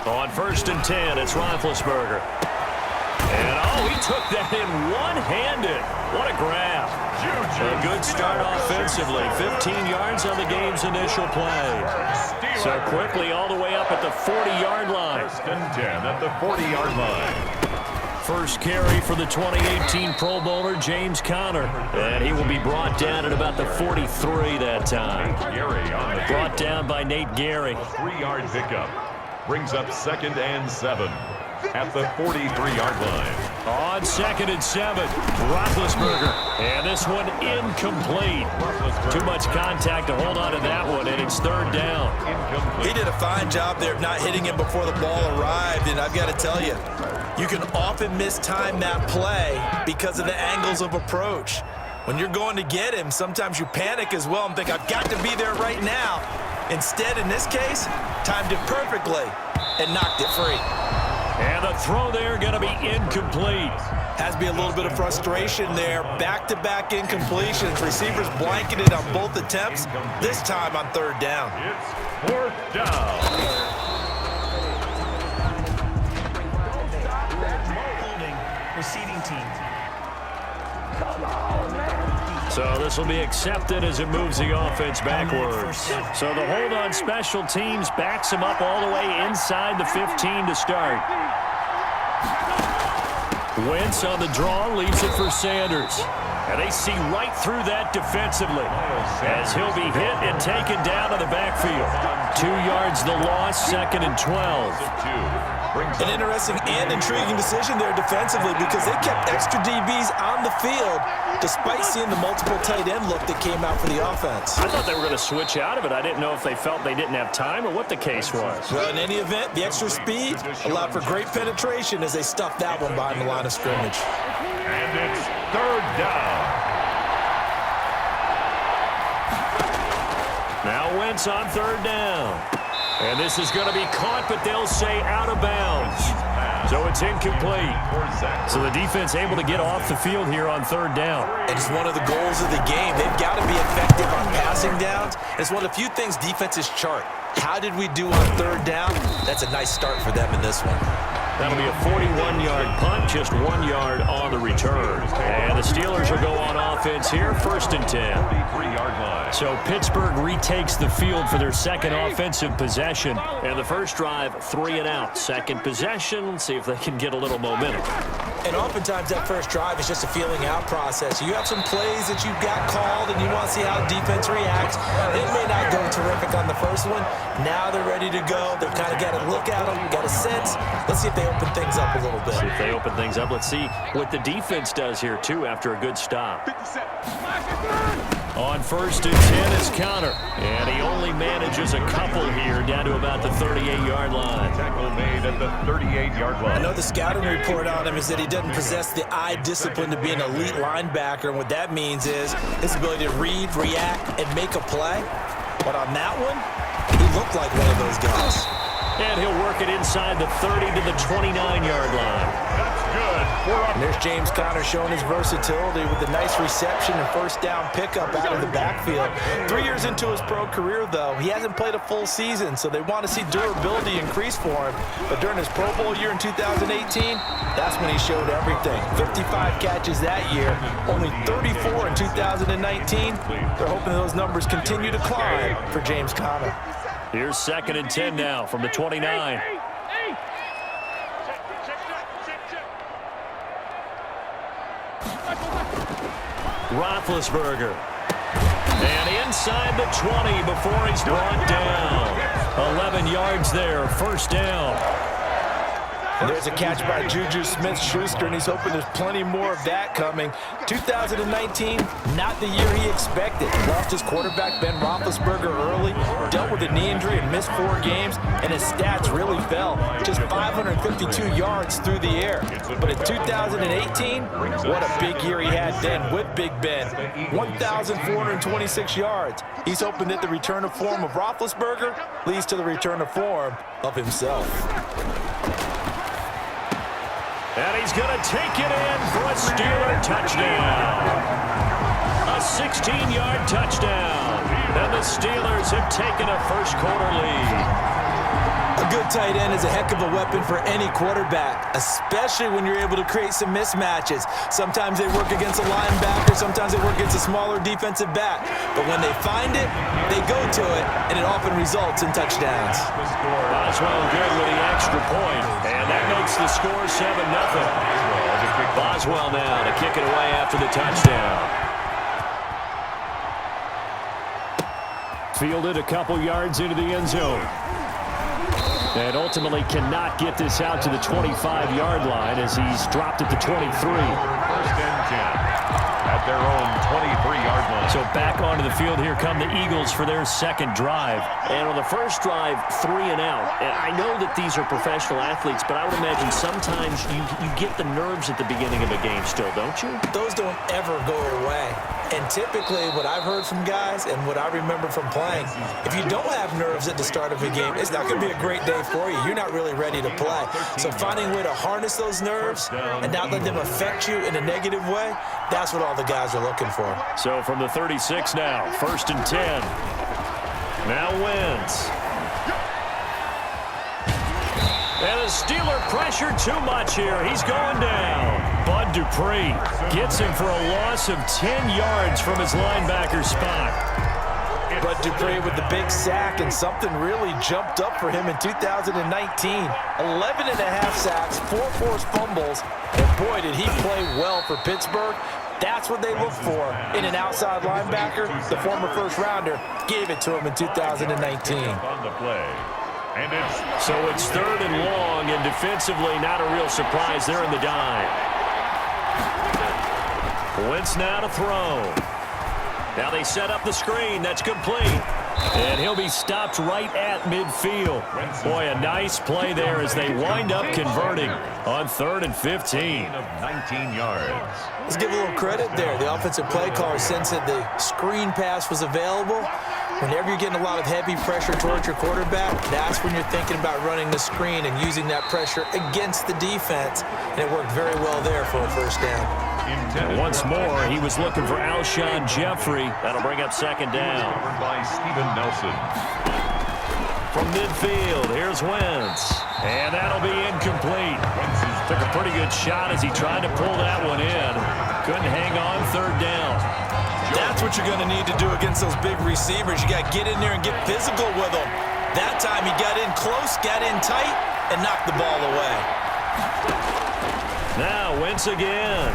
On 1st and 10, it's Roethlisberger. And, he took that in one-handed. What a grab. A good start offensively. 15 yards on the game's initial play. So quickly all the way up at the 40-yard line. 1st and 10 at the 40-yard line. First carry for the 2018 Pro Bowler, James Conner. And he will be brought down at about the 43 that time. Brought down by Nate Gary. 3-yard pickup. Brings up 2nd and 7 at the 43-yard line. On 2nd and 7, Roethlisberger. And this one incomplete. Too much contact to hold on to that one, and it's 3rd down. He did a fine job there of not hitting him before the ball arrived, and I've got to tell you, you can often mistime that play because of the angles of approach. When you're going to get him, sometimes you panic as well and think, I've got to be there right now. Instead, in this case, timed it perfectly and knocked it free. And the throw there going to be incomplete. Has to be a little bit of frustration there. Back-to-back incompletions. Receivers blanketed on both attempts, this time on 3rd down. It's 4th down. Receiving team. So this will be accepted as it moves the offense backwards. So the hold on special teams backs him up all the way inside the 15 to start. Wentz on the draw, leaves it for Sanders. And they see right through that defensively as he'll be hit and taken down to the backfield. 2 yards the loss, 2nd and 12. An interesting and intriguing decision there defensively because they kept extra DBs on the field despite seeing the multiple tight end look that came out for the offense. I thought they were going to switch out of it. I didn't know if they felt they didn't have time or what the case was. Well, in any event, the extra speed allowed for great penetration as they stuffed that one behind the line of scrimmage. And it's 3rd down. Now Wentz on 3rd down. And this is going to be caught, but they'll say out of bounds. So it's incomplete. So the defense able to get off the field here on 3rd down. And it's one of the goals of the game. They've got to be effective on passing downs. It's one of the few things defenses chart. How did we do on 3rd down? That's a nice start for them in this one. That'll be a 41-yard punt, just 1 yard on the return. And the Steelers will go on offense here, 1st and 10. 3-yard line. So Pittsburgh retakes the field for their 2nd offensive possession. And the first drive, 3 and out. 2nd possession, see if they can get a little momentum. And oftentimes that first drive is just a feeling out process. You have some plays that you've got called and you want to see how defense reacts. It may not go terrific on the first one. Now they're ready to go. They've kind of got to look at them, got a sense. Let's see if they open things up a little bit. See if they open things up. Let's see what the defense does here, too, after a good stop. On 1st and 10 is Conner. And he only manages a couple here down to about the 38-yard line. Tackle made at the 38-yard line. I know the scouting report on him is that he doesn't possess the eye discipline to be an elite linebacker. And what that means is his ability to read, react, and make a play. But on that one, he looked like one of those guys. And he'll work it inside the 30 to the 29-yard line. That's good. And there's James Conner showing his versatility with a nice reception and 1st down pickup out of the backfield. 3 years into his pro career, though, he hasn't played a full season, so they want to see durability increase for him. But during his Pro Bowl year in 2018, that's when he showed everything. 55 catches that year, only 34 in 2019. They're hoping those numbers continue to climb for James Conner. Here's 2nd and 10 now from the 29. Roethlisberger. And inside the 20 before he's brought down. 11 yards there, 1st down. And there's a catch by Juju Smith-Schuster, and he's hoping there's plenty more of that coming. 2019, not the year he expected. Lost his quarterback, Ben Roethlisberger, early, dealt with a knee injury and missed 4 games, and his stats really fell. Just 552 yards through the air. But in 2018, what a big year he had then with Big Ben. 1,426 yards. He's hoping that the return of form of Roethlisberger leads to the return of form of himself. And he's going to take it in for a Steeler touchdown. A 16-yard touchdown. And the Steelers have taken a first-quarter lead. A good tight end is a heck of a weapon for any quarterback, especially when you're able to create some mismatches. Sometimes they work against a linebacker, sometimes they work against a smaller defensive back. But when they find it, they go to it, and it often results in touchdowns. Boswell good with the extra point, and that makes the score 7-0. Boswell now to kick it away after the touchdown. Fielded a couple yards into the end zone. And ultimately cannot get this out to the 25-yard line as he's dropped at the 23. First and 10 at their own 23-yard line. So back onto the field here come the Eagles for their second drive. And on the first drive, 3 and out. And I know that these are professional athletes, but I would imagine sometimes you get the nerves at the beginning of a game still, don't you? Those don't ever go away. And typically what I've heard from guys and what I remember from playing, if you don't have nerves at the start of a game, it's not going to be a great day for you. You're not really ready to play. So finding a way to harness those nerves and not let them affect you in a negative way, that's what all the guys are looking for. So from the 36 now, first and 10. Now Wentz. And the Steeler pressure too much here. He's going down. Bud Dupree gets him for a loss of 10 yards from his linebacker spot. Bud Dupree with the big sack, and something really jumped up for him in 2019. 11.5 sacks, 4 forced fumbles, and boy, did he play well for Pittsburgh. That's what they look for in an outside linebacker. The former first-rounder gave it to him in 2019. On the play. So it's 3rd and long, and defensively not a real surprise there in the dime. Wentz now to throw. Now they set up the screen. That's complete. And he'll be stopped right at midfield. Boy, a nice play there as they wind up converting on 3rd and 15. 19 yards. Let's give a little credit there. The offensive play caller sensed that the screen pass was available. Whenever you're getting a lot of heavy pressure towards your quarterback, that's when you're thinking about running the screen and using that pressure against the defense. And it worked very well there for a first down. Once more, he was looking for Alshon Jeffrey. That'll bring up second down. Covered by Steven Nelson. From midfield, here's Wentz. And that'll be incomplete. Took a pretty good shot as he tried to pull that one in. Couldn't hang on 3rd down. That's what you're going to need to do against those big receivers. You got to get in there and get physical with them. That time he got in close, got in tight, and knocked the ball away. Now Wentz again.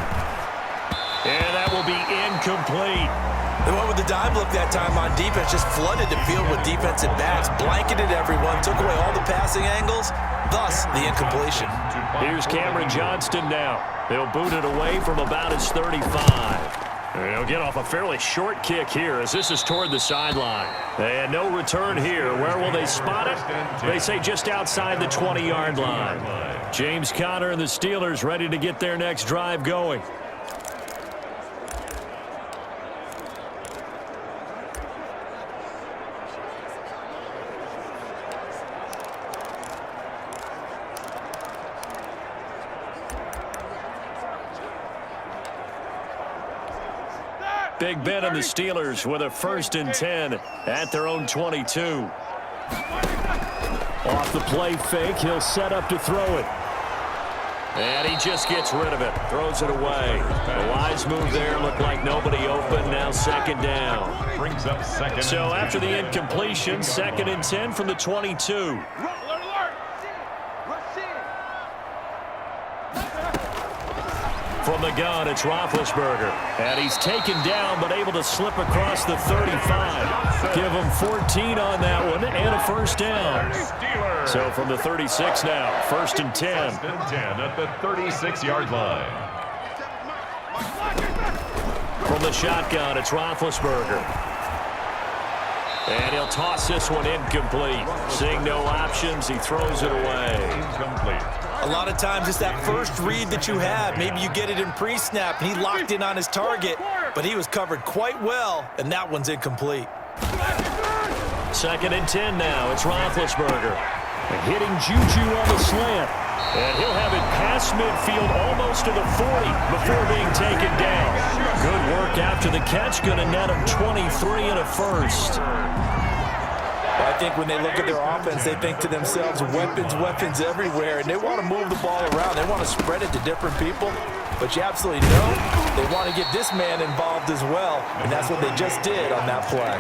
And that will be incomplete. They went with the dime look that time on defense, just flooded the field with defensive backs, blanketed everyone, took away all the passing angles, thus the incompletion. Here's Cameron Johnston now. They'll boot it away from about his 35. They'll get off a fairly short kick here as this is toward the sideline. And no return here. Where will they spot it? They say just outside the 20-yard line. James Conner and the Steelers ready to get their next drive going. Big Ben and the Steelers with a 1st and 10 at their own 22. Off the play fake, he'll set up to throw it. And he just gets rid of it, throws it away. A wise move there, looked like nobody open, now second down. Brings up second. So after the incompletion, 2nd and 10 from the 22. From the gun, it's Roethlisberger. And he's taken down, but able to slip across the 35. Give him 14 on that one and a first down. So from the 36 now, 1st and 10. 1st and 10 at the 36-yard line. From the shotgun, it's Roethlisberger. And he'll toss this one incomplete. Seeing no options, he throws it away. Incomplete. A lot of times it's that first read that you have. Maybe you get it in pre-snap, and he locked in on his target, but he was covered quite well, and that one's incomplete. 2nd and 10 now. It's Roethlisberger. And hitting Juju on the slant. And he'll have it past midfield almost to the 40 before being taken down. Good work after the catch. Going to net him 23 and a first. I think when they look at their offense, they think to themselves, weapons, weapons everywhere, and they want to move the ball around. They want to spread it to different people, but you absolutely know they want to get this man involved as well, and that's what they just did on that play.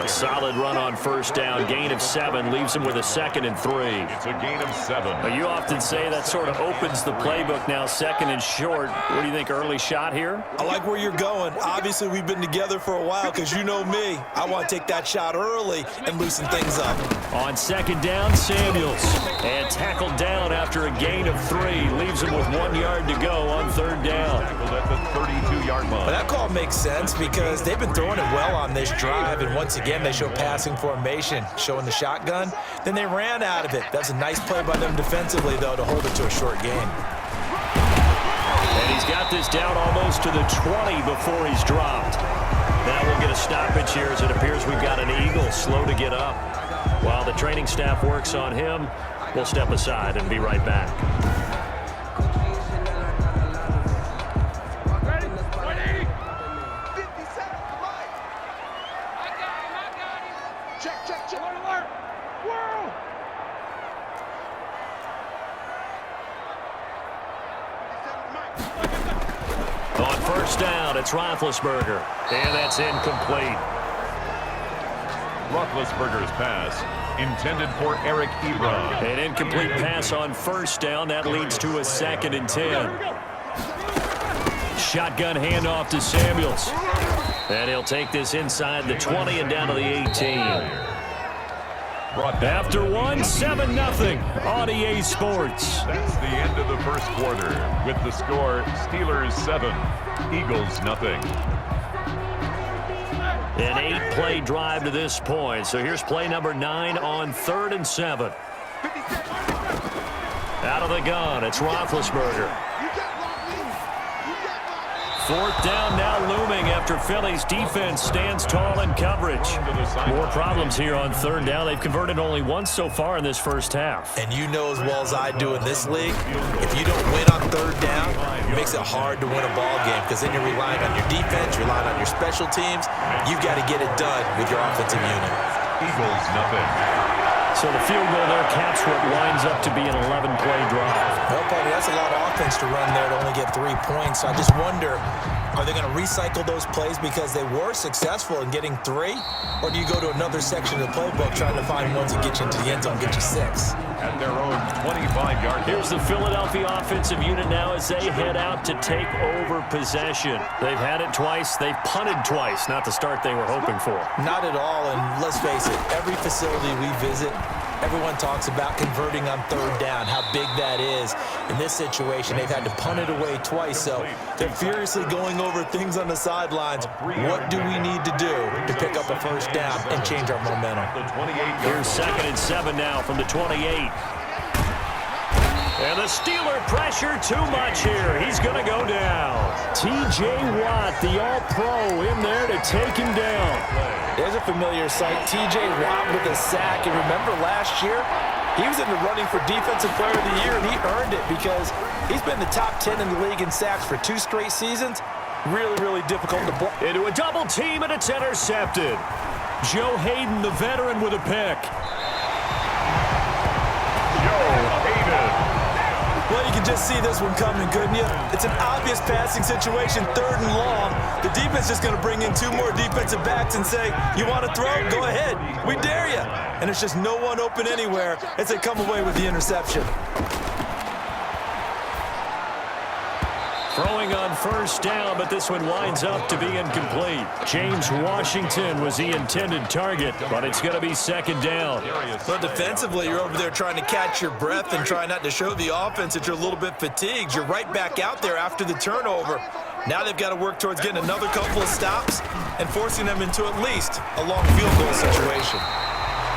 A solid run on first down, gain of 7, leaves him with a 2nd and 3. It's a gain of 7. But you often say that sort of opens the playbook now, 2nd and short. What do you think, early shot here? I like where you're going. Obviously, we've been together for a while because you know me. I want to take that shot early and loosen things up. On 2nd down, Samuels. And tackled down after a gain of 3. Leaves him with 1 yard to go on 3rd down. Tackled at the 32-yard line. But that call makes sense because they've been throwing it well on this drive, and once again, they show passing formation, showing the shotgun. Then they ran out of it. That's a nice play by them defensively, though, to hold it to a short game. And he's got this down almost to the 20 before he's dropped. Now we'll get a stoppage here as it appears we've got an Eagle slow to get up. While the training staff works on him, we'll step aside and be right back. On first down, it's Roethlisberger, and that's incomplete. Roethlisberger's pass intended for Eric Ebron. An incomplete pass on first down. That leads to a 2nd and 10. Shotgun handoff to Samuels. And he'll take this inside the 20 and down to the 18. After one, 7-0 on EA Sports. That's the end of the first quarter. With the score, Steelers 7, Eagles 0. An 8-play drive to this point. So here's play number 9 on 3rd and 7. Out of the gun, it's Roethlisberger. 4th down now looming after Philly's defense stands tall in coverage. More problems here on 3rd down. They've converted only once so far in this first half. And you know as well as I do in this league, if you don't win on 3rd down, it makes it hard to win a ball game because then you're relying on your defense, relying on your special teams. You've got to get it done with your offensive unit. Eagles 0. So the field goal there caps what winds up to be an 11-play drive. Well, Paulie, that's a lot of offense to run there to only get 3 points. So I just wonder, are they going to recycle those plays because they were successful in getting 3? Or do you go to another section of the playbook trying to find ones that get you into the end zone, get you 6? At their own 25-yard line. Here's the Philadelphia offensive unit now as they head out to take over possession. They've had it twice. They've punted twice. Not the start they were hoping for. Not at all, and let's face it, every facility we visit, everyone talks about converting on 3rd down, how big that is. In this situation, they've had to punt it away twice, so they're furiously going over things on the sidelines. What do we need to do to pick up a first down and change our momentum? Here's 2nd and 7 now from the 28. And the Steeler pressure too much here. He's going to go down. T.J. Watt, the All-Pro, in there to take him down. There's a familiar sight. T.J. Watt with a sack. And remember last year, he was in the running for Defensive Player of the Year, and he earned it because he's been the top 10 in the league in sacks for 2 straight seasons. Really, really difficult to block. Into a double team, and it's intercepted. Joe Hayden, the veteran, with a pick. Well, you can just see this one coming, couldn't you? It's an obvious passing situation, 3rd and long. The defense is just going to bring in 2 more defensive backs and say, you want to throw? Go ahead. We dare you. And there's just no one open anywhere as they come away with the interception. Throwing on first down, but this one winds up to be incomplete. James Washington was the intended target, but it's going to be 2nd down. Well, defensively, you're over there trying to catch your breath and try not to show the offense that you're a little bit fatigued. You're right back out there after the turnover. Now they've got to work towards getting another couple of stops and forcing them into at least a long field goal situation.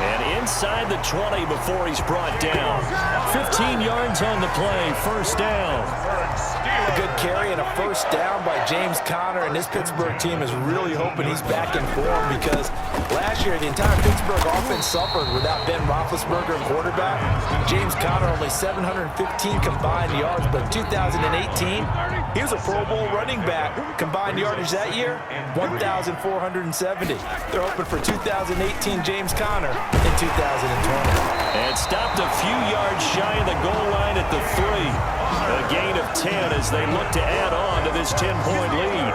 And inside the 20 before he's brought down. 15 yards on the play, first down. A good carry and a first down by James Conner, and this Pittsburgh team is really hoping he's back in form because last year the entire Pittsburgh offense suffered without Ben Roethlisberger at quarterback. James Conner only 715 combined yards, but in 2018, he was a Pro Bowl running back. Combined yardage that year, 1,470. They're hoping for 2018 James Conner in 2020. And stopped a few yards shy of the goal line at the 3. A gain of 10 as they look to add on to this 10-point lead.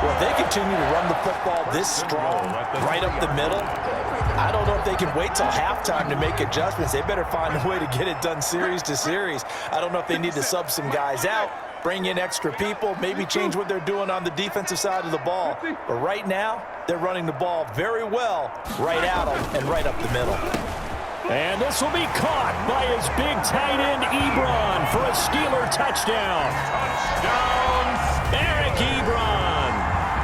Well, if they continue to run the football this strong, right up the middle, I don't know if they can wait till halftime to make adjustments. They better find a way to get it done series to series. I don't know if they need to sub some guys out, bring in extra people, maybe change what they're doing on the defensive side of the ball. But right now, they're running the ball very well right at them and right up the middle. And this will be caught by his big tight end, Ebron, for a Steeler touchdown. Eric Ebron.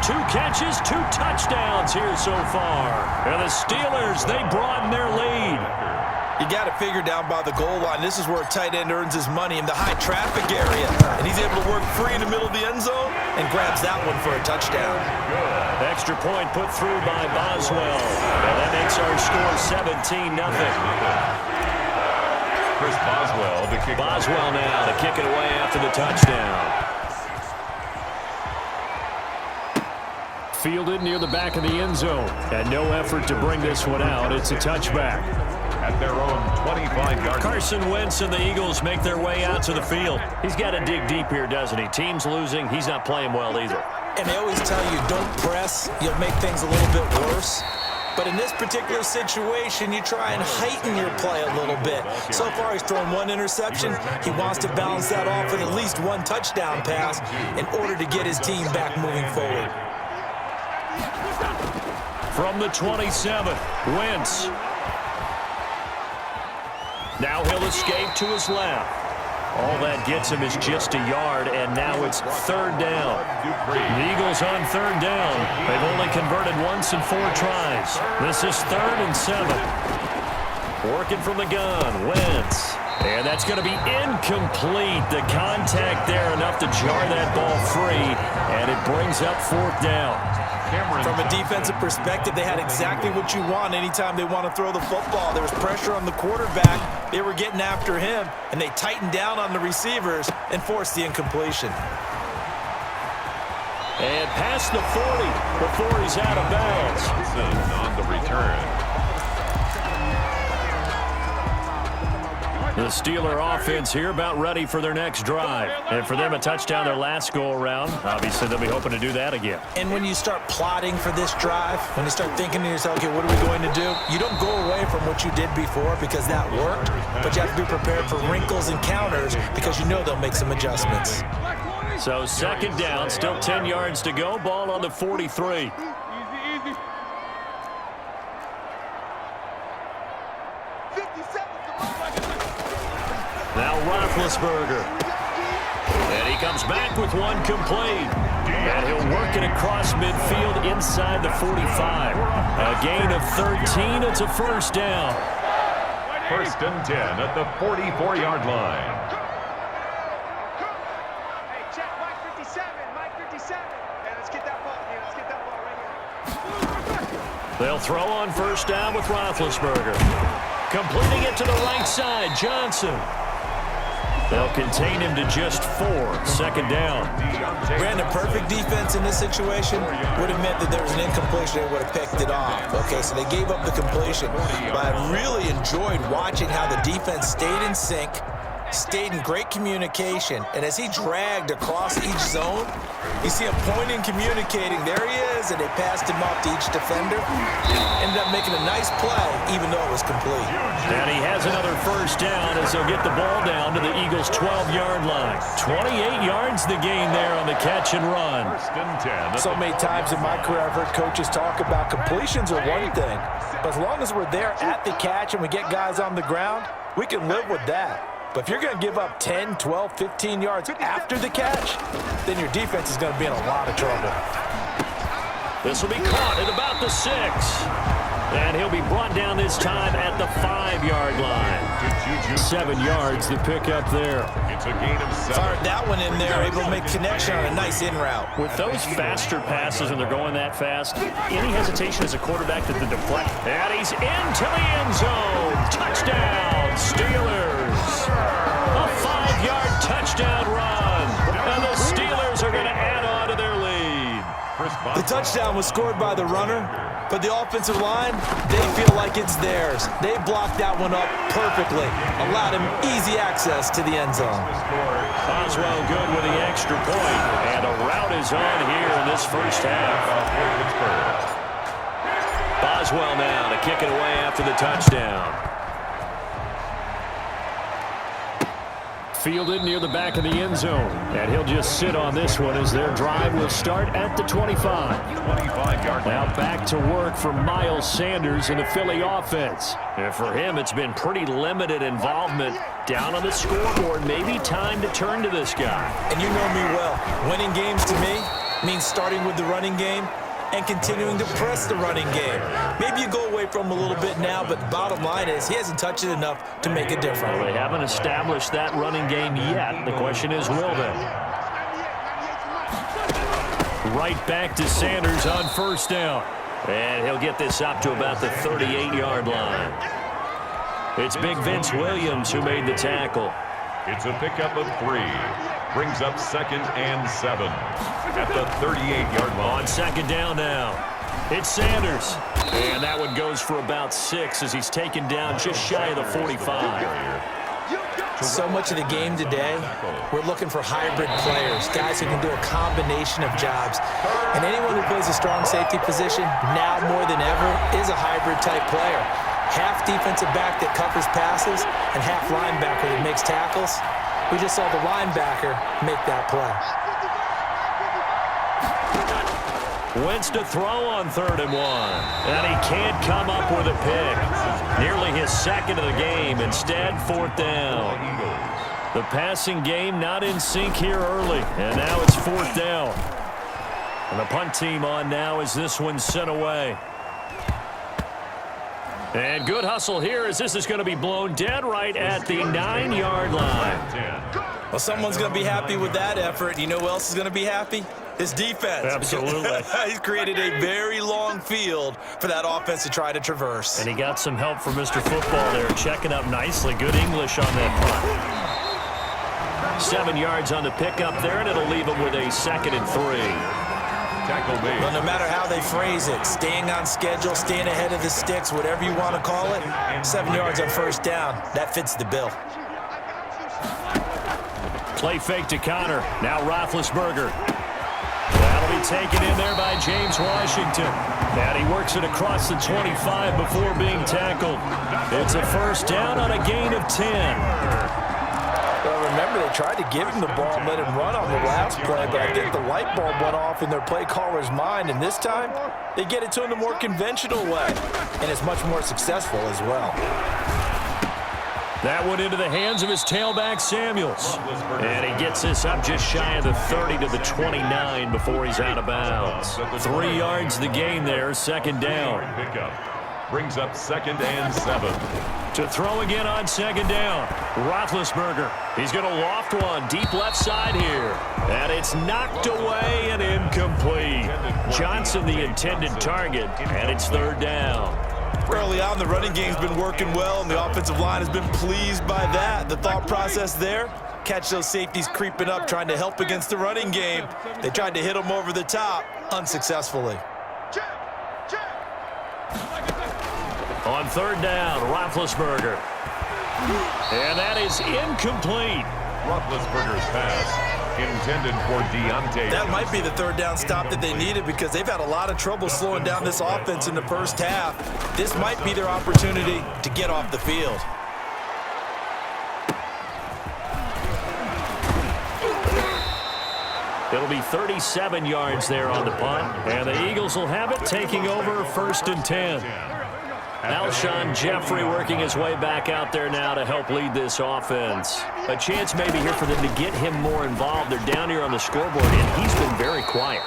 2 catches, 2 touchdowns here so far. And the Steelers, they broaden their lead. You got to figure down by the goal line. This is where a tight end earns his money in the high traffic area. And he's able to work free in the middle of the end zone and grabs that one for a touchdown. Extra point put through by Boswell. And that makes our score 17-0. Chris Boswell, the kick. Boswell now to kick it away after the touchdown. Fielded near the back of the end zone. And no effort to bring this one out. It's a touchback. At their own 25-yard. Carson Wentz and the Eagles make their way out to the field. He's got to dig deep here, doesn't he? Team's losing. He's not playing well either. And they always tell you, don't press. You'll make things a little bit worse. But in this particular situation, you try and heighten your play a little bit. So far, he's thrown 1 interception. He wants to balance that off with at least 1 touchdown pass in order to get his team back moving forward. From the 27, Wentz. Now he'll escape to his left. All that gets him is just a yard, and now it's 3rd down. The Eagles on 3rd down. They've only converted once in 4 tries. This is 3rd and 7. Working from the gun, Wentz. And that's going to be incomplete. The contact there enough to jar that ball free, and it brings up 4th down. From a defensive perspective, they had exactly what you want anytime they want to throw the football. There was pressure on the quarterback. They were getting after him, and they tightened down on the receivers and forced the incompletion. And past the 40 before he's out of bounds. On the return. The Steeler offense here about ready for their next drive. And for them, a touchdown their last go-around. Obviously, they'll be hoping to do that again. And when you start plotting for this drive, when you start thinking to yourself, okay, what are we going to do? You don't go away from what you did before because that worked, but you have to be prepared for wrinkles and counters because you know they'll make some adjustments. So 2nd down, still 10 yards to go. Ball on the 43. Now Roethlisberger. And he comes back with 1 complete. And he'll work it across midfield inside the 45. A gain of 13. It's a 1st down. 1st and 10 at the 44-yard line. Hey, check, Mike 57, Mike 57. Hey, let's get that ball here. Let's get that ball right here. They'll throw on 1st down with Roethlisberger. Completing it to the right side, Johnson. They'll contain him to just 4. 2nd down. Brandon, perfect defense in this situation would have meant that there was an incompletion. They would have picked it off. Okay, so they gave up the completion. But I really enjoyed watching how the defense stayed in sync, stayed in great communication, and as he dragged across each zone, you see him pointing, communicating. There he is, and they passed him off to each defender. Ended up making a nice play, even though it was complete. And he has another 1st down as they'll get the ball down to the Eagles' 12-yard line. 28 yards the gain there on the catch and run. 1st and 10. So many times in my career I've heard coaches talk about completions are one thing, but as long as we're there at the catch and we get guys on the ground, we can live with that. But if you're going to give up 10, 12, 15 yards after the catch, then your defense is going to be in a lot of trouble. This will be caught at about the 6. And he'll be brought down this time at the 5-yard line. 7 yards, the pickup there. It's a gain of 7. Fired that one in there, able to make connection on a nice in route. With those faster passes and they're going that fast, any hesitation as a quarterback to the deflect. And he's into the end zone. Touchdown, Steelers. A 5-yard touchdown run. And the Steelers are going to add on to their lead. The touchdown was scored by the runner, but the offensive line, they feel like it's theirs. They blocked that one up perfectly, allowed him easy access to the end zone. Boswell good with the extra point, and a route is on here in this first half. Boswell now to kick it away after the touchdown. Fielded near the back of the end zone, and he'll just sit on this one as their drive will start at the 25. 25-yard line. Now back to work for Miles Sanders in the Philly offense. And for him, it's been pretty limited involvement down on the scoreboard. Maybe time to turn to this guy. And you know me well. Winning games to me means starting with the running game and continuing to press the running game. Maybe you go away from him a little bit now, but the bottom line is he hasn't touched it enough to make a difference. Well, they haven't established that running game yet. The question is, will they? Right back to Sanders on first down. And he'll get this up to about the 38-yard line. It's Big Vince Williams who made the tackle. It's a pickup of 3. Brings up 2nd and 7 at the 38-yard line. On second down now, it's Sanders. And that one goes for about 6 as he's taken down just shy of the 45. So much of the game today, we're looking for hybrid players, guys who can do a combination of jobs. And anyone who plays a strong safety position, now more than ever, is a hybrid-type player. Half defensive back that covers passes and half linebacker that makes tackles. We just saw the linebacker make that play. Wentz to throw on 3rd and 1. And he can't come up with a pick. Nearly his second of the game. Instead, 4th down. The passing game not in sync here early. And now it's 4th down. And the punt team on now as this one's sent away. And good hustle here as this is going to be blown dead right at the 9-yard line. Well, someone's going to be happy with that effort. You know who else is going to be happy? His defense. Absolutely. He's created a very long field for that offense to try to traverse. And he got some help from Mr. Football there, checking up nicely. Good English on that punt. 7 yards on the pickup there, and it'll leave him with a 2nd and 3. Tackle made. Well, no matter how they phrase it, staying on schedule, staying ahead of the sticks, whatever you want to call it, 7 yards on first down, that fits the bill. Play fake to Connor. Now Roethlisberger. That'll be taken in there by James Washington. And he works it across the 25 before being tackled. It's a first down on a gain of 10. Well, remember, they tried to give him the ball and let him run on the last play, but I think the light bulb went off in their play caller's mind, and this time, they get it to him the more conventional way, and it's much more successful as well. That one into the hands of his tailback, Samuels. And he gets this up just shy of the 30 to the 29 before he's out of bounds. 3 yards the gain there, 2nd down. Pickup. Brings up 2nd and 7. To throw again on 2nd down. Roethlisberger. He's going to loft one deep left side here. And it's knocked away and incomplete. Johnson the intended target, and it's 3rd down. Early on, the running game's been working well, and the offensive line has been pleased by that. The thought process there, catch those safeties creeping up, trying to help against the running game. They tried to hit them over the top, unsuccessfully. On 3rd down, Roethlisberger. And that is incomplete. Roethlisberger's pass intended for Deontay. That might be the 3rd down stop that they needed because they've had a lot of trouble slowing down this offense in the first half. This might be their opportunity to get off the field. It'll be 37 yards there on the punt. And the Eagles will have it, taking over 1st and 10. Alshon Jeffrey working his way back out there now to help lead this offense. A chance maybe here for them to get him more involved. They're down here on the scoreboard, and he's been very quiet.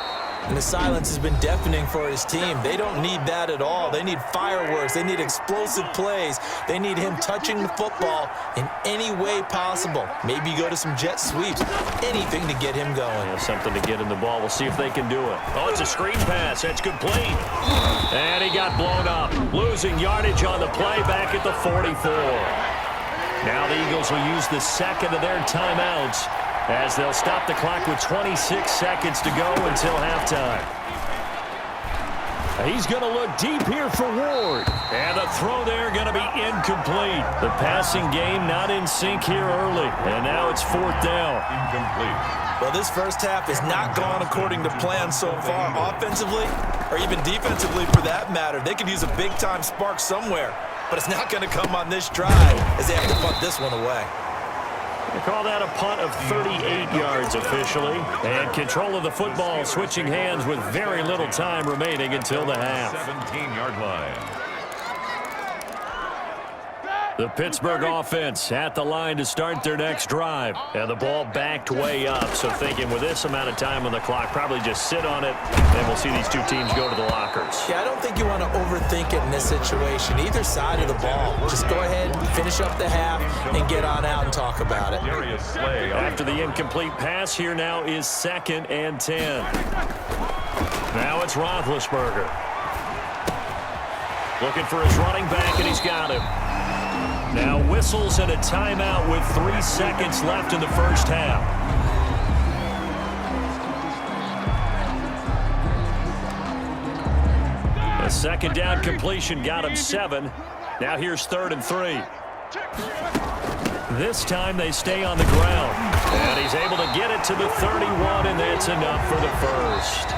And the silence has been deafening for his team. They don't need that at all. They need fireworks. They need explosive plays. They need him touching the football in any way possible. Maybe go to some jet sweeps. Anything to get him going. Yeah, something to get in the ball. We'll see if they can do it. Oh, it's a screen pass. That's complete. And he got blown up. Losing yardage on the play back at the 44. Now the Eagles will use the second of their timeouts as they'll stop the clock with 26 seconds to go until halftime. He's going to look deep here for Ward. And the throw there going to be incomplete. The passing game not in sync here early. And now it's fourth down. Incomplete. Well, this first half has not gone according to plan so far, offensively or even defensively for that matter. They could use a big-time spark somewhere, but it's not going to come on this drive as they have to punt this one away. They call that a punt of 38 yards officially. And control of the football switching hands with very little time remaining until the half. 17-yard line. The Pittsburgh offense at the line to start their next drive. And the ball backed way up. So thinking with this amount of time on the clock, probably just sit on it, and we'll see these two teams go to the lockers. Yeah, I don't think you want to overthink it in this situation. Either side of the ball. Just go ahead, finish up the half, and get on out and talk about it. Darius Slay. After the incomplete pass, here now is 2nd and 10. Now it's Roethlisberger. Looking for his running back, and he's got him. Now whistles and a timeout with 3 seconds left in the first half. A second down completion got him 7. Now here's 3rd and 3. This time they stay on the ground. And he's able to get it to the 31, and that's enough for the first.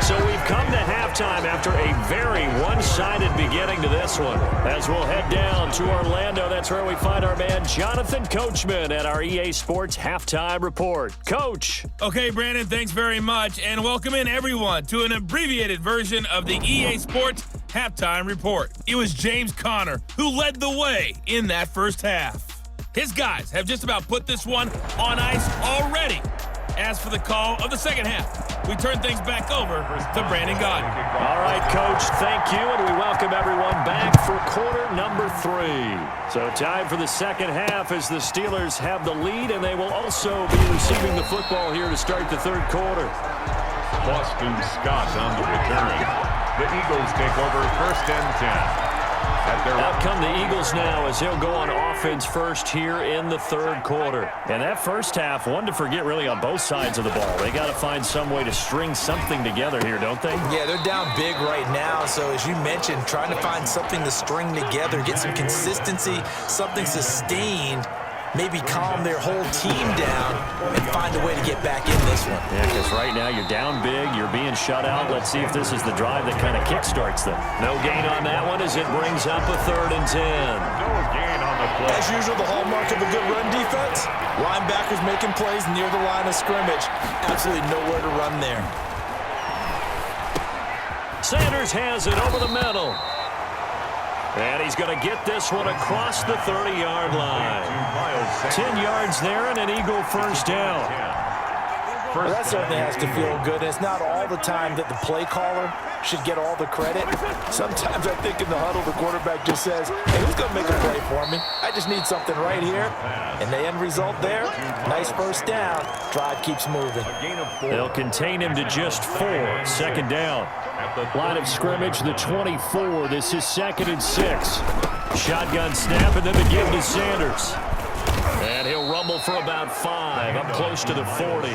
So we've come to halftime after a very one-sided beginning to this one. As we'll head down to Orlando, that's where we find our man Jonathan Coachman at our EA Sports Halftime Report. Coach. Okay, Brandon, thanks very much, and welcome in everyone to an abbreviated version of the EA Sports Halftime Report. It was James Conner who led the way in that first half. His guys have just about put this one on ice already. As for the call of the second half, we turn things back over to Brandon Gaudin. All right, Coach, thank you, and we welcome everyone back for quarter number 3. So time for the second half as the Steelers have the lead, and they will also be receiving the football here to start the third quarter. Boston Scott on the return. The Eagles take over 1st and 10. Out come the Eagles now as they'll go on offense first here in the third quarter. And that first half, one to forget really on both sides of the ball. They got to find some way to string something together here, don't they? Yeah, they're down big right now. So as you mentioned, trying to find something to string together, get some consistency, something sustained, maybe calm their whole team down and find a way to get back in this one. Yeah, because right now you're down big, you're being shut out. Let's see if this is the drive that kind of kickstarts them. No gain on that one as it brings up a 3rd and 10. No gain on the play. As usual, the hallmark of a good run defense, linebackers making plays near the line of scrimmage. Absolutely nowhere to run there. Sanders has it over the middle. And he's going to get this one across the 30-yard line. 10 yards there and an Eagle first down. Well, that certainly has to feel good. It's not all the time that the play caller should get all the credit. Sometimes I think in the huddle, the quarterback just says, hey, who's going to make a play for me? I just need something right here. And the end result there, nice first down. Drive keeps moving. They'll contain him to just 4. 2nd down. Line of scrimmage, the 24. This is 2nd and 6. Shotgun snap, and then the give to Sanders. And he'll rumble for about 5, up close to the 40.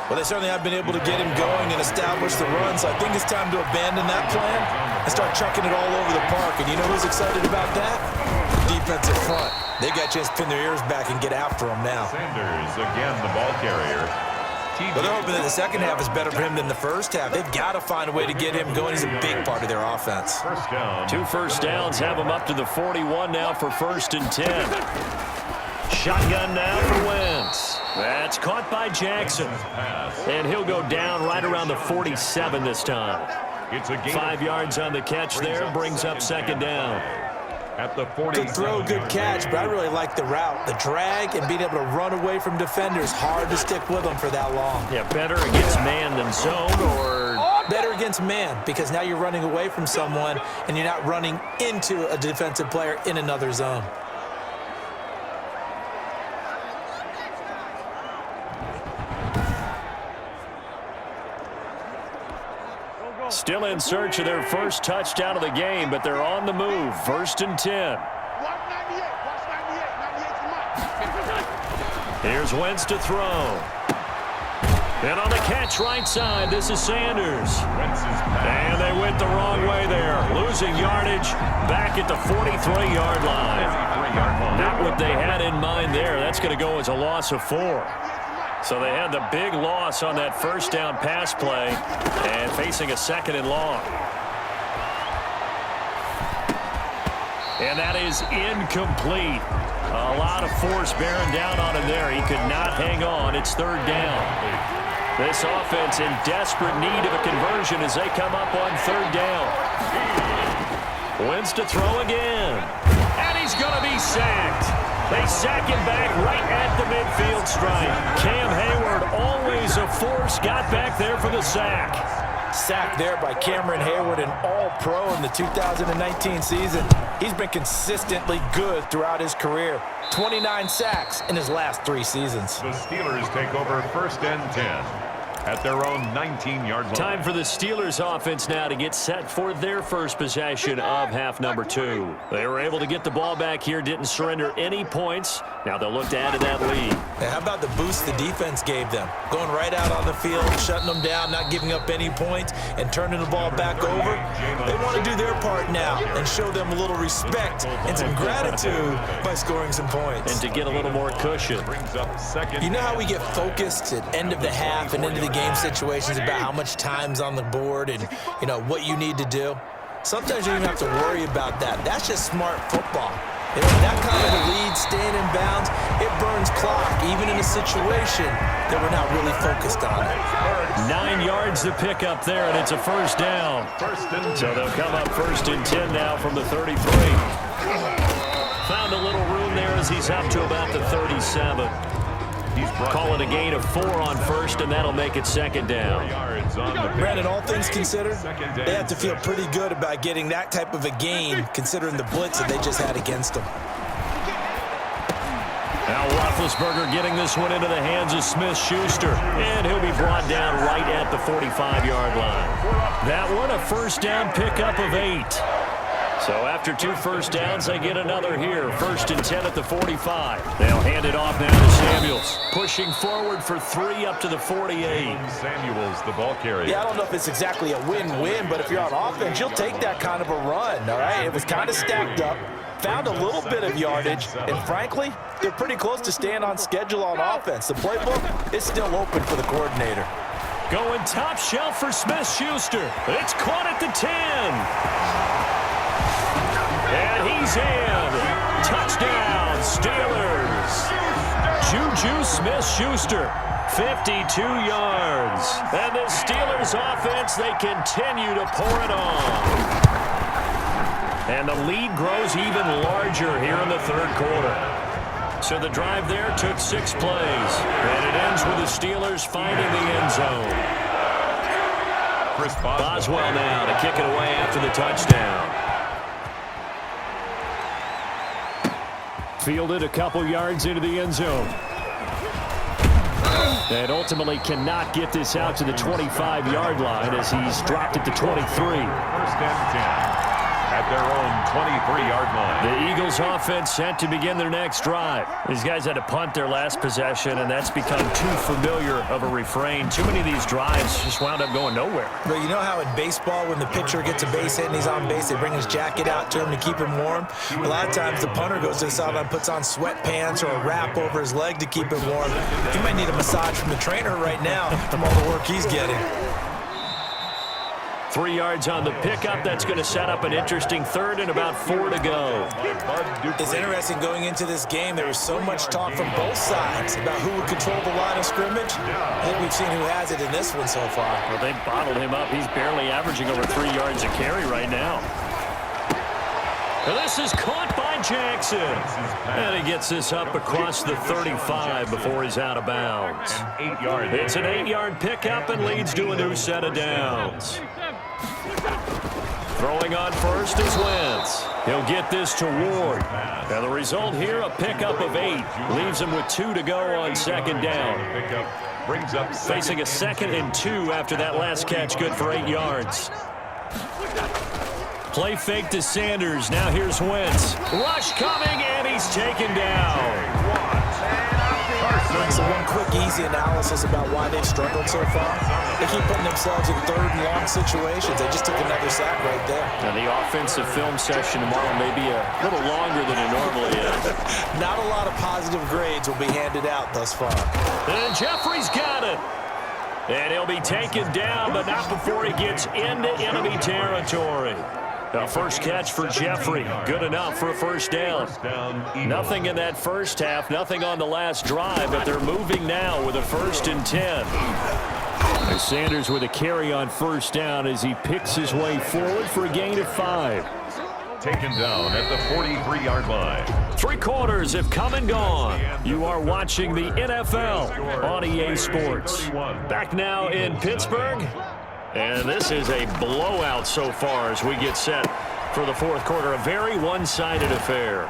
Well, they certainly have been able to get him going and establish the run, so I think it's time to abandon that plan and start chucking it all over the park. And you know who's excited about that? The defensive front. They got a chance to pin their ears back and get after him now. Sanders, again, the ball carrier. But they're hoping that the second half is better for him than the first half. They've got to find a way to get him going. He's a big part of their offense. 2 first downs have him up to the 41 now for 1st and 10. Shotgun now for Wentz. That's caught by Jackson. And he'll go down right around the 47 this time. 5 yards on the catch there, brings up 2nd down. at the 40. Good throw, good catch, but I really like the route. The drag and being able to run away from defenders, hard to stick with them for that long. Yeah, better against man than zone, or better against man, because now you're running away from someone and you're not running into a defensive player in another zone. still in search of their first touchdown of the game, but they're on the move. 1st and 10. Here's Wentz to throw. And on the catch right side, this is Sanders. And they went the wrong way there. Losing yardage back at the 43-yard line. Not what they had in mind there. That's going to go as a loss of 4. So they had the big loss on that first down pass play and facing a 2nd and long. And that is incomplete. A lot of force bearing down on him there. He could not hang on. It's 3rd down. This offense in desperate need of a conversion as they come up on 3rd down. Wentz to throw again. And he's going to be sacked. They sack him back right at the midfield stripe. Cam Hayward, always a force, got back there for the sack. Sacked there by Cameron Hayward, an all-pro in the 2019 season. He's been consistently good throughout his career. 29 sacks in his last 3 seasons. The Steelers take over 1st and 10 at their own 19-yard line. Time for the Steelers offense now to get set for their first possession of half number 2. They were able to get the ball back here, didn't surrender any points. Now they'll look to add to that lead. Hey, how about the boost the defense gave them? Going right out on the field, shutting them down, not giving up any points, and turning the ball back over. They want to do their part now and show them a little respect and some gratitude by scoring some points. And to get a little more cushion. Brings up 2nd. You know how we get focused at end of the half and into the game situations about how much time's on the board and, you know, what you need to do? Sometimes you don't even have to worry about that. That's just smart football. You know, that kind of a lead, staying in bounds, it burns clock, even in a situation that we're not really focused on it. 9 yards to pick up there, and it's a 1st down. 1st and 10. So they'll come up 1st and 10 now from the 33. Found a little room there as he's up to about the 37. Call it a gain of 4 on 1st, and that'll make it 2nd down. Brandon, all things considered, they have to feel pretty good about getting that type of a gain, considering the blitz that they just had against them. Now Roethlisberger getting this one into the hands of Smith-Schuster, and he'll be brought down right at the 45-yard line. That one, a 1st down pickup of 8. So after 2 first downs, they get another here. 1st and 10 at the 45. They'll hand it off now to Samuels. Pushing forward for 3 up to the 48. Samuels, the ball carrier. Yeah, I don't know if it's exactly a win-win, but if you're on offense, you'll take that kind of a run, all right? It was kind of stacked up, found a little bit of yardage, and frankly, they're pretty close to staying on schedule on offense. The playbook is still open for the coordinator. Going top shelf for Smith-Schuster. It's caught at the 10. And he's in. Touchdown, Steelers. Juju Smith-Schuster, 52 yards. And the Steelers offense, they continue to pour it on. And the lead grows even larger here in the 3rd quarter. So the drive there took 6 plays. And it ends with the Steelers finding the end zone. Chris Boswell now to kick it away after the touchdown. Fielded a couple yards into the end zone. And ultimately cannot get this out to the 25-yard line as he's dropped it to 23. 1st and 10 at their own 23-yard line. The Eagles offense set to begin their next drive. These guys had to punt their last possession, and that's become too familiar of a refrain. Too many of these drives just wound up going nowhere. But you know how in baseball, when the pitcher gets a base hit and he's on base, they bring his jacket out to him to keep him warm? A lot of times the punter goes to the sideline, puts on sweatpants or a wrap over his leg to keep him warm. He might need a massage from the trainer right now from all the work he's getting. 3 yards on the pickup. That's going to set up an interesting 3rd and about 4 to go. It's interesting going into this game. There was so much talk from both sides about who would control the line of scrimmage. I think we've seen who has it in this one so far. Well, they bottled him up. He's barely averaging over 3 yards a carry right now. And this is caught by Jackson. And he gets this up across the 35 before he's out of bounds. It's an 8-yard pickup and leads to a new set of downs. Throwing on first is Wentz. He'll get this to Ward. Now the result here, a pickup of 8. Leaves him with 2 to go on second down. Facing a 2nd and 2 after that last catch, good for 8 yards. Play fake to Sanders. Now here's Wentz. Rush coming, and he's taken down. So one quick, easy analysis about why they've struggled so far. They keep putting themselves in 3rd and long situations. They just took another sack right there. Now the offensive film session tomorrow may be a little longer than it normally is. Not a lot of positive grades will be handed out thus far. And Jeffrey's got it. And he'll be taken down, but not before he gets into enemy territory. The first catch for Jeffrey. Good enough for a first down. Nothing in that first half, nothing on the last drive, but they're moving now with a 1st and 10. And Sanders with a carry on first down as he picks his way forward for a gain of 5. Taken down at the 43-yard line. 3 quarters have come and gone. You are watching the NFL on EA Sports. Back now in Pittsburgh. And this is a blowout so far as we get set for the 4th quarter. A very one-sided affair.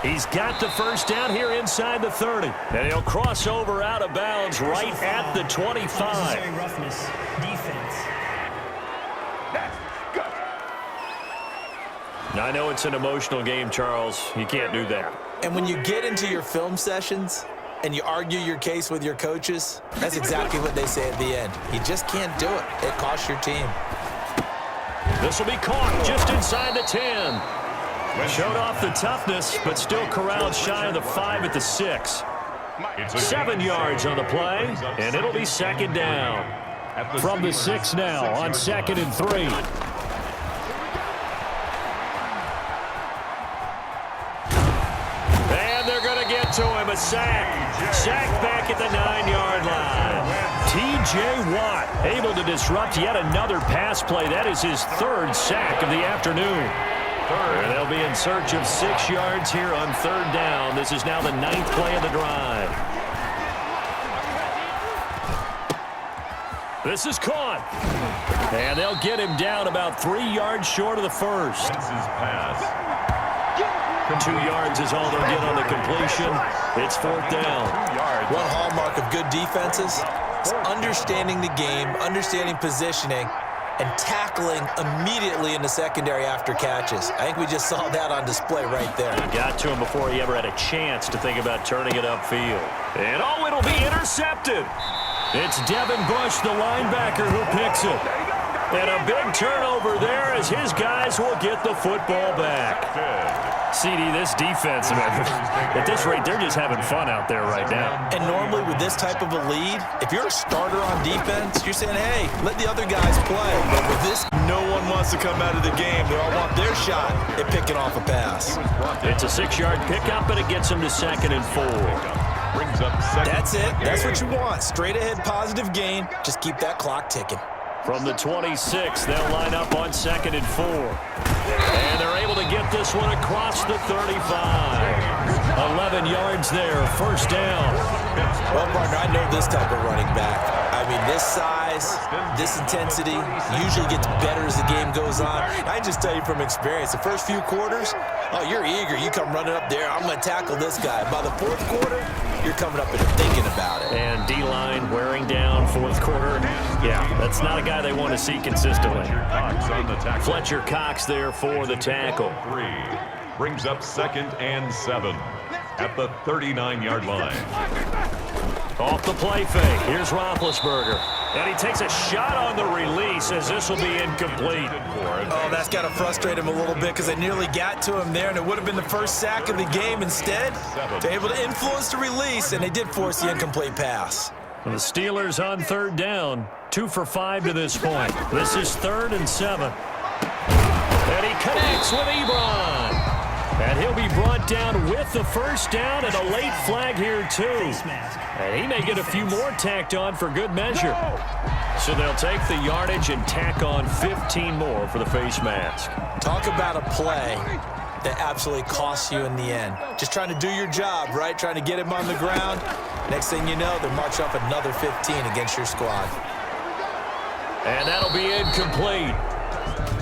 He's got the first down here inside the 30. And he'll cross over out of bounds right at the 25. Necessary roughness. Defense. Now, I know it's an emotional game, Charles. You can't do that. And when you get into your film sessions and you argue your case with your coaches, that's exactly what they say at the end. You just can't do it. It costs your team. This will be caught just inside the 10. Showed off the toughness, but still corralled shy of the 5 at the 6. 7 yards on the play, and it'll be 2nd down. From the 6 now on 2nd and 3. And they're going to get to him, a sack. Sack back at the 9-yard line. T.J. Watt able to disrupt yet another pass play. That is his 3rd sack of the afternoon. And they'll be in search of 6 yards here on 3rd down. This is now the 9th play of the drive. This is caught. And they'll get him down about 3 yards short of the 1st. 2 yards is all they'll get on the completion. It's 4th down. One hallmark of good defenses is understanding the game, understanding positioning, and tackling immediately in the secondary after catches. I think we just saw that on display right there. He got to him before he ever had a chance to think about turning it upfield. And oh, it'll be intercepted. It's Devin Bush, the linebacker, who picks it. And a big turnover there as his guys will get the football back. CD, this defense, man, at this rate, they're just having fun out there right now. And normally with this type of a lead, if you're a starter on defense, you're saying, hey, let the other guys play. But with this, no one wants to come out of the game. They all want their shot at picking off a pass. It's a 6-yard pickup, and it gets them to 2nd and 4. That's it. That's what you want. Straight ahead positive gain. Just keep that clock ticking. From the 26, they'll line up on 2nd and 4. And they're able to get this one across the 35. 11 yards there, 1st down. Well, partner, I know this type of running back. I mean, this size, this intensity usually gets better as the game goes on. I just tell you from experience, the first few quarters, oh, you're eager. You come running up there, I'm going to tackle this guy. By the 4th quarter, you're coming up and thinking about it. And D-line wearing down 4th quarter. Yeah, that's not a guy they want to see consistently. Fletcher Cox there for the tackle. Brings up 2nd and 7 at the 39-yard line. Off the play fake. Here's Roethlisberger. And he takes a shot on the release as this will be incomplete. Oh, that's got to frustrate him a little bit because they nearly got to him there, and it would have been the first sack of the game. Instead, they're able to influence the release, and they did force the incomplete pass. The Steelers on 3rd down. 2 for 5 to this point. This is 3rd and 7. And he connects with Ebron. And he'll be brought down with the first down and a late flag here, too. Face mask. And he may get a few more tacked on for good measure. So they'll take the yardage and tack on 15 more for the face mask. Talk about a play that absolutely costs you in the end. Just trying to do your job, right? Trying to get him on the ground. Next thing you know, they'll march off another 15 against your squad. And that'll be incomplete.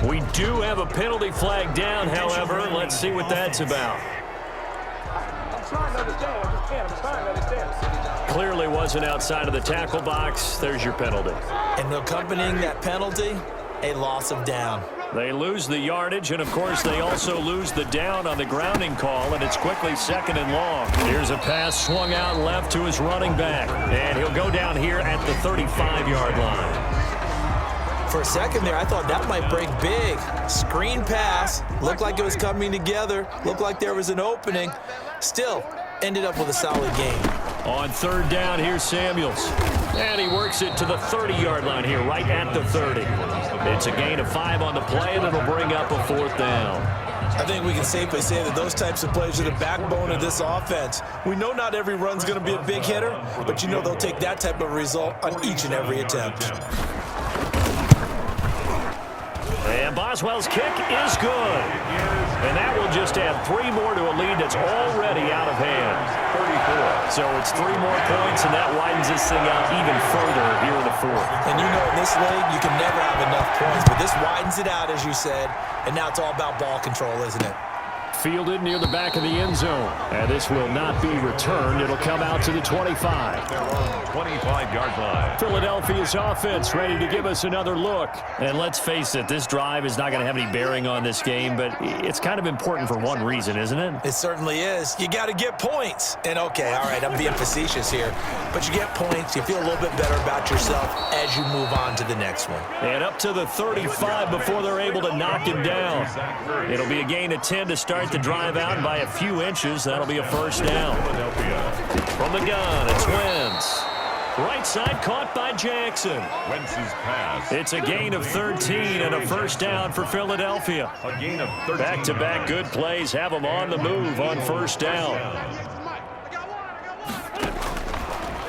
We do have a penalty flag down, however. Let's see what that's about. I'm trying to understand. I just can't. I'm trying to understand. Clearly wasn't outside of the tackle box. There's your penalty. And accompanying that penalty, a loss of down. They lose the yardage, and of course they also lose the down on the grounding call, and it's quickly 2nd and long. Here's a pass swung out left to his running back, and he'll go down here at the 35-yard line. For a second there, I thought that might break big. Screen pass, looked like it was coming together, looked like there was an opening. Still, ended up with a solid game. On 3rd down, here's Samuels. And he works it to the 30-yard line here, right at the 30. It's a gain of 5 on the play, and it'll bring up a 4th down. I think we can safely say that those types of plays are the backbone of this offense. We know not every run's going to be a big hitter, but you know they'll take that type of result on each and every attempt. And Boswell's kick is good. And that will just add 3 more to a lead that's already out of hand. 34. So it's 3 more points, and that widens this thing out even further here in the 4th. And you know in this league, you can never have enough points, but this widens it out, as you said, and now it's all about ball control, isn't it? Fielded near the back of the end zone. And this will not be returned. It'll come out to the 25. Their own 25-yard line. Philadelphia's offense ready to give us another look. And let's face it, this drive is not going to have any bearing on this game, but it's kind of important for one reason, isn't it? It certainly is. You got to get points. And okay, all right, I'm being facetious here, but you get points, you feel a little bit better about yourself as you move on to the next one. And up to the 35 before they're able to knock him down. It'll be a gain of 10 to start the drive out, and by a few inches, that'll be a first down. From the gun, it's Wentz. Right side caught by Jackson. Wentz's pass. It's a gain of 13 and a first down for Philadelphia. A gain of 13. Back-to-back good plays have them on the move on first down.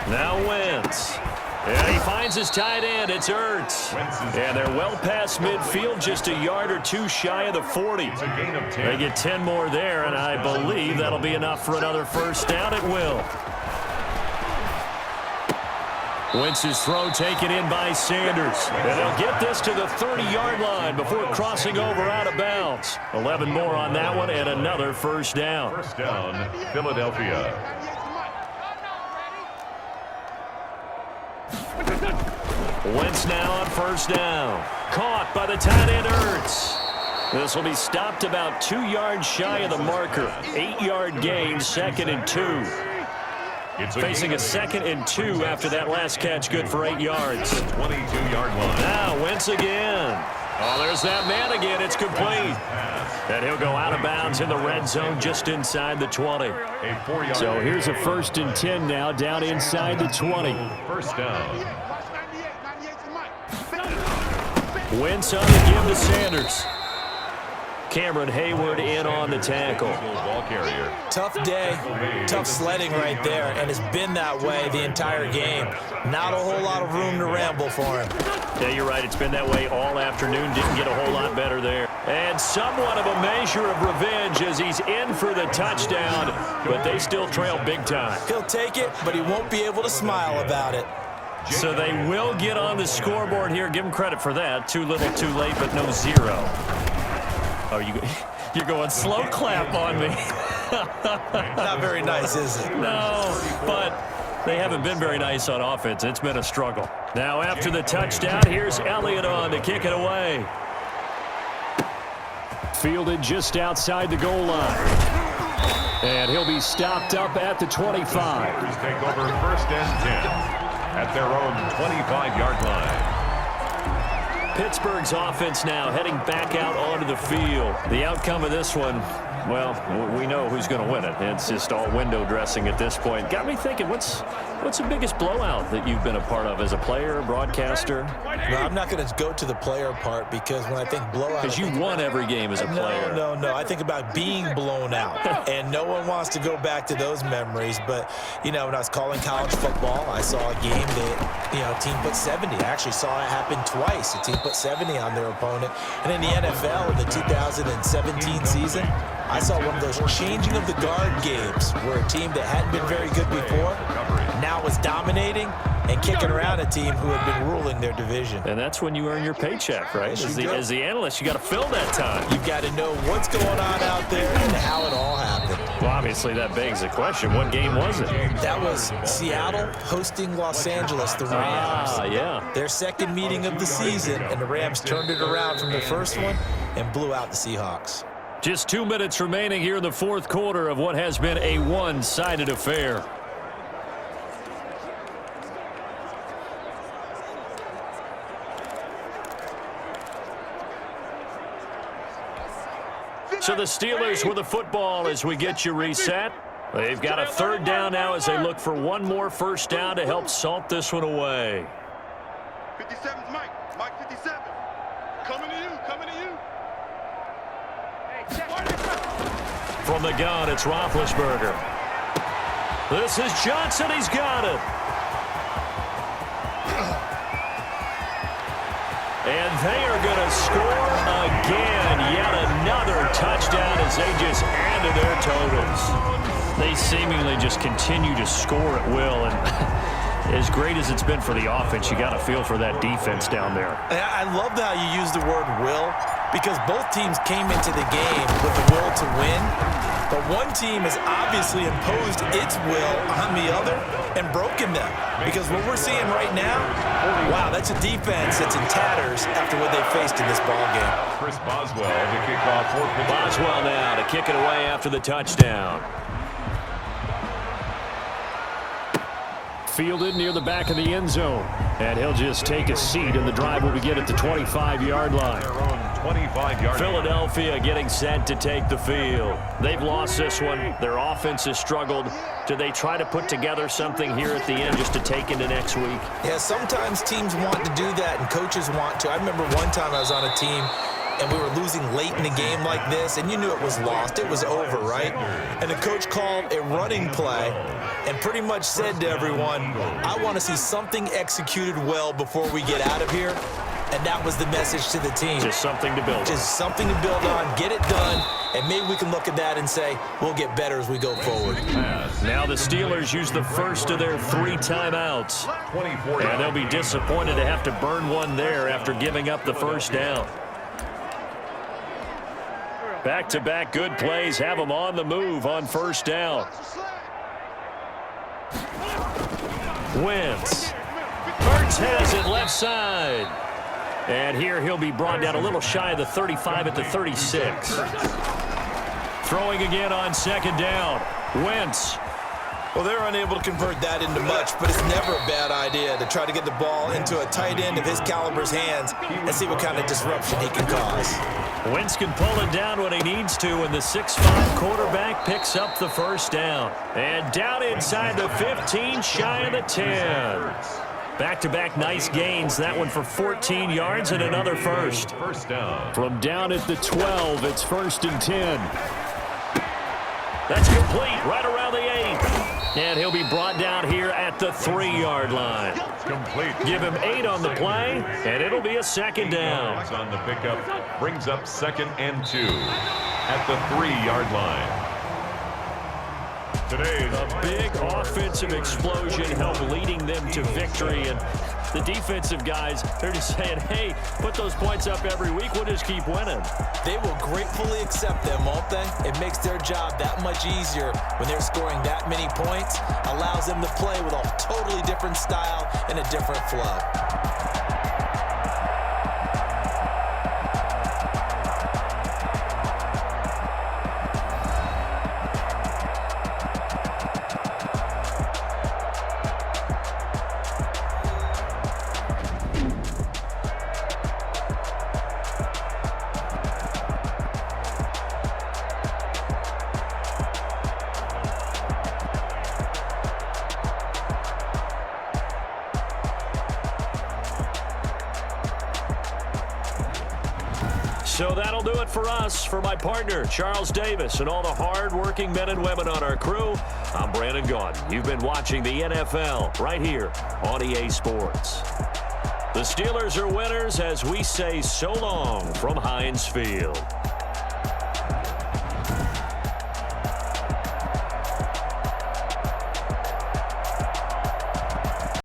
Now Wentz. And he finds his tight end. It's Ertz. And they're well past midfield, just a yard or 2 shy of the 40. It's a gain of 10. They get 10 more there, and I believe that'll be enough for another first down. It will. Wentz's throw taken in by Sanders. And they'll get this to the 30-yard line before crossing over out of bounds. 11 more on that one, and another first down. First down, Philadelphia. Wentz now on first down. Caught by the tight end Ertz. This will be stopped about 2 yards shy of the marker. 8-yard gain, 2nd and 2. Facing a 2nd and 2 after that last catch, good for 8 yards. 22-yard line. Now Wentz again. Oh, there's that man again. It's complete. And he'll go out of bounds in the red zone just inside the 20. So here's a 1st and 10 now down inside the 20. First down. Wentz on to give to Sanders. Cameron Hayward in on the tackle. Ball carrier. Tough day, tough sledding right there, and it's been that way the entire game. Not a whole lot of room to ramble for him. Yeah, you're right. It's been that way all afternoon. Didn't get a whole lot better there. And somewhat of a measure of revenge as he's in for the touchdown, but they still trail big time. He'll take it, but he won't be able to smile about it. So they will get on the scoreboard here. Give him credit for that. Too little, too late, but no 0. Oh, you're going slow clap on me. Not very nice, is it? No, but they haven't been very nice on offense. It's been a struggle. Now after the touchdown, here's Elliott on to kick it away. Fielded just outside the goal line. And he'll be stopped up at the 25. Take over 1st and 10 at their own 25-yard line. Pittsburgh's offense now heading back out onto the field. The outcome of this one, well, we know who's going to win it. It's just all window dressing at this point. Got me thinking, what's the biggest blowout that you've been a part of as a player, broadcaster? Well, I'm not going to go to the player part because when I think blowout... Because you won every game as a player. No. I think about being blown out. And no one wants to go back to those memories. But, when I was calling college football, I saw a game that, team put 70. I actually saw it happen twice. A team put 70 on their opponent. And in the NFL, in the 2017 season, I saw one of those changing of the guard games where a team that hadn't been very good before now was dominating and kicking around a team who had been ruling their division. And that's when you earn your paycheck, right? As the analyst, you got to fill that time. You've got to know what's going on out there and how it all happened. Well, obviously, that begs the question. What game was it? That was Seattle hosting Los Angeles, the Rams. Yeah. Their second meeting of the season, and the Rams turned it around from the first one and blew out the Seahawks. Just 2 minutes remaining here in the fourth quarter of what has been a one-sided affair. So the Steelers with the football as we get you reset. They've got a third down now as they look for one more first down to help salt this one away. 57's Mike. Mike 57. Coming to you. From the gun, it's Roethlisberger. This is Johnson. He's got it. And they are going to score again. Yet another touchdown as they just add to their totals. They seemingly just continue to score at will. And as great as it's been for the offense, you got to feel for that defense down there. I love how you use the word will, because both teams came into the game with the will to win. But one team has obviously imposed its will on the other and broken them. Because what we're seeing right now, wow, that's a defense that's in tatters after what they faced in this ballgame. Chris Boswell to kick off for Pittsburgh. Boswell now to kick it away after the touchdown. Fielded near the back of the end zone. And he'll just take a seat, and the drive will begin at the 25-yard line. Their own 25-yard. Philadelphia getting set to take the field. They've lost this one. Their offense has struggled. Do they try to put together something here at the end just to take into next week? Yeah, sometimes teams want to do that and coaches want to. I remember one time I was on a team and we were losing late in the game like this, and you knew it was lost. It was over, right? And the coach called a running play and pretty much said to everyone, I want to see something executed well before we get out of here. And that was the message to the team. Just something to build on. Just something to build on, get it done, and maybe we can look at that and say, we'll get better as we go forward. Now the Steelers use the first of their 3 timeouts. And they'll be disappointed to have to burn one there after giving up the first down. Back-to-back good plays have them on the move on first down. Wentz. Hurts has it left side. And here he'll be brought down a little shy of the 35 at the 36. Throwing again on second down. Wentz. Well, they're unable to convert that into much, but it's never a bad idea to try to get the ball into a tight end of his caliber's hands and see what kind of disruption he can cause. Wentz can pull it down when he needs to, and the 6'5 quarterback picks up the first down. And down inside the 15, shy of the 10. Back-to-back nice gains. That one for 14 yards and another first. First down. From down at the 12, it's 1st and 10. That's complete right around the 8. And he'll be brought down here at the 3-yard line. Complete. Give him 8 on the play, and it'll be a second down. On the pickup, brings up 2nd and 2 at the 3-yard line. Today's A big offensive explosion helped leading them to victory, and the defensive guys, they're just saying, hey, put those points up every week, we'll just keep winning. They will gratefully accept them, won't they? It makes their job that much easier when they're scoring that many points, allows them to play with a totally different style and a different flow. So that'll do it for us. For my partner, Charles Davis, and all the hard-working men and women on our crew, I'm Brandon Gaudin. You've been watching the NFL right here on EA Sports. The Steelers are winners as we say so long from Heinz Field.